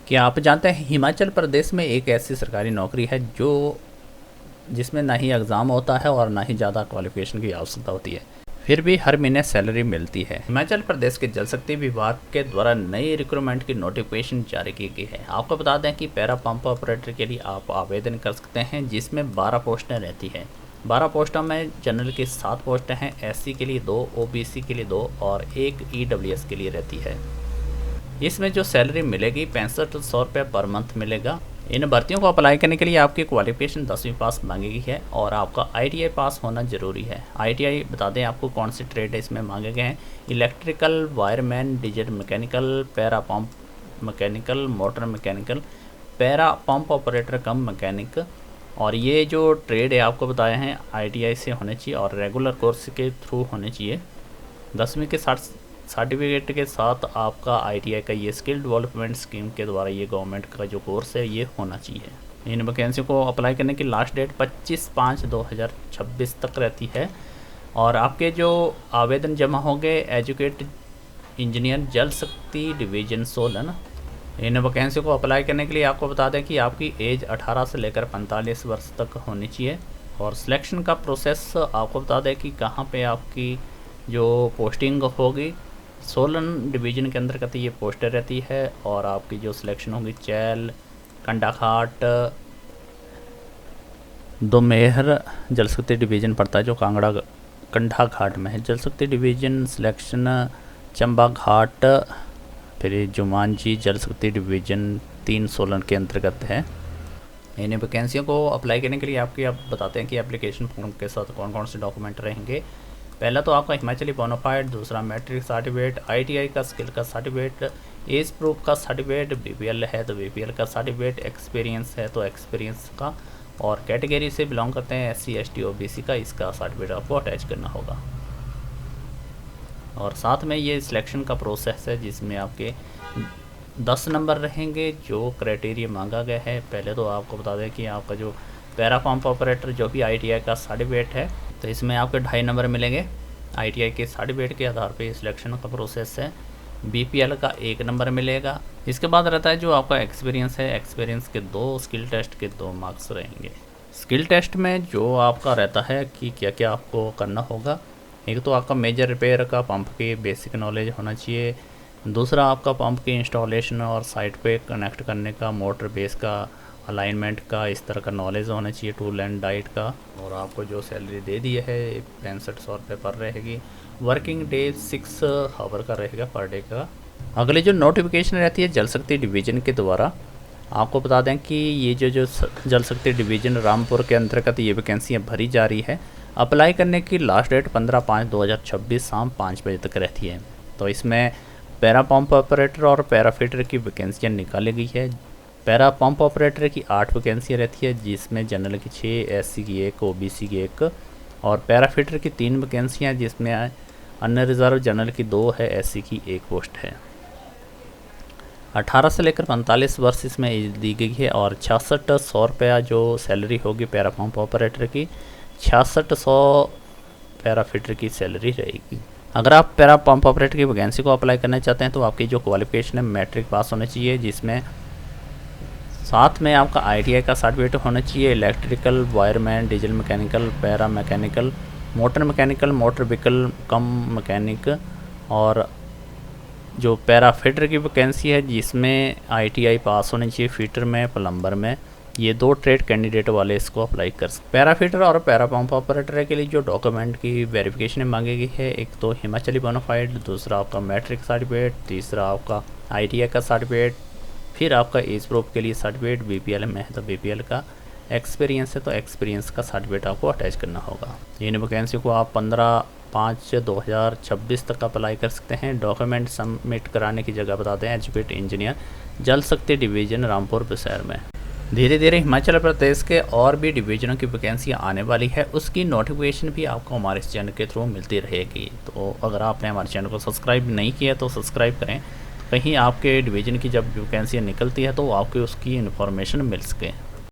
क्या आप जानते हैं हिमाचल प्रदेश में एक ऐसी सरकारी नौकरी है जो जिसमें ना ही एग्ज़ाम होता है और ना ही ज़्यादा क्वालिफिकेशन की आवश्यकता होती है, फिर भी हर महीने सैलरी मिलती है। हिमाचल प्रदेश के जल शक्ति विभाग के द्वारा नई रिक्रूटमेंट की नोटिफिकेशन जारी की गई है। आपको बता दें कि पैरा पंप ऑपरेटर के लिए आप आवेदन कर सकते हैं, जिसमें 12 पोस्टें रहती हैं। 12 पोस्टों में जनरल की 7 पोस्टें हैं, एससी के लिए 2, ओबीसी के लिए 2 और 1 ईडब्ल्यूएस के लिए रहती है। इसमें जो सैलरी मिलेगी 6500 रुपये पर मंथ मिलेगा। इन भर्तियों को अप्लाई करने के लिए आपकी क्वालिफिकेशन 10वीं पास मांगी गई है और आपका आईटीआई पास होना ज़रूरी है। आईटीआई बता दें आपको कौन से ट्रेड इसमें मांगे गए हैं: electrical, wireman, diesel mechanical, para pump mechanical, motor mechanical, para pump operator कम मैकेनिक। और ये जो ट्रेड है आपको बताए हैं आईटीआई से होने चाहिए और रेगुलर कोर्स के थ्रू होने चाहिए। 10वीं के सर्टिफिकेट के साथ आपका आईटीआई का ये स्किल डेवलपमेंट स्कीम के द्वारा ये गवर्नमेंट का जो कोर्स है ये होना चाहिए। इन वैकेंसियों को अप्लाई करने की लास्ट डेट 25/5/2026 तक रहती है और आपके जो आवेदन जमा होंगे एजुकेट इंजीनियर जल शक्ति डिवीजन सोलन। इन वैकेंसियों को अप्लाई करने के लिए आपको बता दें कि आपकी एज 18 से लेकर 45 वर्ष तक होनी चाहिए। और सिलेक्शन का प्रोसेस आपको बता दें कि कहाँ पे आपकी जो पोस्टिंग होगी, सोलन डिवीज़न के अंतर्गत ये पोस्टर रहती है और आपकी जो सिलेक्शन होगी चैल, कंडाघाट, दोमेहर जल शक्ति डिवीज़न पड़ता है जो कांगड़ा कंडाघाट में है। जल शक्ति डिवीज़न सिलेक्शन चंबा घाट, फिर जुमानजी जल शक्ति डिवीज़न 3 सोलन के अंतर्गत है। इन वैकेंसियों को अप्लाई करने के लिए आप बताते हैं कि एप्लीकेशन फॉर्म के साथ कौन कौन से डॉक्यूमेंट रहेंगे। पहला तो आपका हिमाचली बोनाफाइड, दूसरा मैट्रिक सर्टिफिकेट, आईटीआई का स्किल का सर्टिफिकेट, एज प्रूफ का सर्टिफिकेट, बीपीएल है तो बीपीएल का सर्टिफिकेट, एक्सपीरियंस है तो एक्सपीरियंस का, और कैटेगरी से बिलोंग करते हैं एससी, एसटी, ओबीसी का, इसका सर्टिफिकेट आपको अटैच करना होगा। और साथ में ये सिलेक्शन का प्रोसेस है जिसमें आपके 10 नंबर रहेंगे जो क्राइटेरिया मांगा गया है। पहले तो आपको बता दें कि आपका जो पैरा पंप ऑपरेटर जो भी आईटीआई का सर्टिफिकेट है तो इसमें आपके 2.5 नंबर मिलेंगे। आईटीआई के सर्टिफिकेट के आधार पे सिलेक्शन का प्रोसेस है। बीपीएल का 1 नंबर मिलेगा। इसके बाद रहता है जो आपका एक्सपीरियंस है, एक्सपीरियंस के 2, स्किल टेस्ट के 2 मार्क्स रहेंगे। स्किल टेस्ट में जो आपका रहता है कि क्या क्या आपको करना होगा, एक तो आपका मेजर रिपेयर का पंप की बेसिक नॉलेज होना चाहिए, दूसरा आपका पंप की इंस्टॉलेशन और साइट पे कनेक्ट करने का, मोटर बेस का अलाइनमेंट का, इस तरह का नॉलेज होना चाहिए, टूल एंड डाइट का। और आपको जो सैलरी दे दी है 6500 रुपये पर रहेगी। वर्किंग डे 6 आवर का रहेगा पर डे का। अगली जो नोटिफिकेशन रहती है जल शक्ति डिवीज़न के द्वारा, आपको बता दें कि ये जो जल शक्ति डिवीज़न रामपुर के अंतर्गत ये वैकेंसियाँ भरी जा रही है। अप्लाई करने की लास्ट डेट 15/5/2026 शाम 5 बजे तक रहती है। तो इसमें पैरा पंप ऑपरेटर और पैरा फिटर की वैकेंसियाँ निकाली गई है। पैरा पंप ऑपरेटर की 8 वैकेंसियाँ रहती है जिसमें जनरल की 6, एससी की 1, ओबीसी की 1 और पैरा फिटर की 3 वैकेंसियाँ जिसमें अन्य रिजर्व जनरल की 2 है, एससी की 1 पोस्ट है। 18 से लेकर 45 वर्ष इसमें एज दी गई है और 6600 रुपया जो सैलरी होगी पैरा पंप ऑपरेटर की, 6600 पैरा फिटर की सैलरी रहेगी। अगर आप पैरा पंप ऑपरेटर की वैकेंसी को अप्लाई करना चाहते हैं तो आपकी जो क्वालिफिकेशन है मैट्रिक पास होना चाहिए, जिसमें साथ में आपका आईटीआई का सर्टिफिकेट होना चाहिए। Electrical, wireman, diesel mechanical, para mechanical, motor mechanical, motor vehicle cum mechanic, और जो पैरा फिटर की वैकेंसी है जिसमें आईटीआई पास होनी चाहिए फिटर में, प्लम्बर में। ये 2 ट्रेड कैंडिडेट वाले इसको अप्लाई कर सकते। पैरा फिटर और पैरा पंप ऑपरेटर के लिए जो डॉक्यूमेंट की वेरिफिकेशन मांगी गई है, एक तो हिमाचली बोनाफाइड, दूसरा आपका मैट्रिक सर्टिफिकेट, तीसरा आपका आईटीआई का सर्टिफिकेट, फिर आपका एज प्रूफ के लिए सर्टिफिकेट, बीपीएल में है तो बीपीएल का, एक्सपीरियंस है तो एक्सपीरियंस का सर्टिफिकेट आपको अटैच करना होगा। इन वैकेंसी को आप 15/5/2026 तक अप्लाई कर सकते हैं। डॉक्यूमेंट सबमिट कराने की जगह बताते हैं एजुकेट इंजीनियर जल शक्ति डिवीज़न रामपुर शहर में। धीरे धीरे हिमाचल प्रदेश के और भी डिवीजनों की वैकेंसियाँ आने वाली है, उसकी नोटिफिकेशन भी आपको हमारे इस चैनल के थ्रू मिलती रहेगी। तो अगर आपने हमारे चैनल को सब्सक्राइब नहीं किया तो सब्सक्राइब करें, कहीं आपके डिवीज़न की जब वैकेंसियाँ निकलती है तो आपको उसकी इन्फॉर्मेशन मिल सके।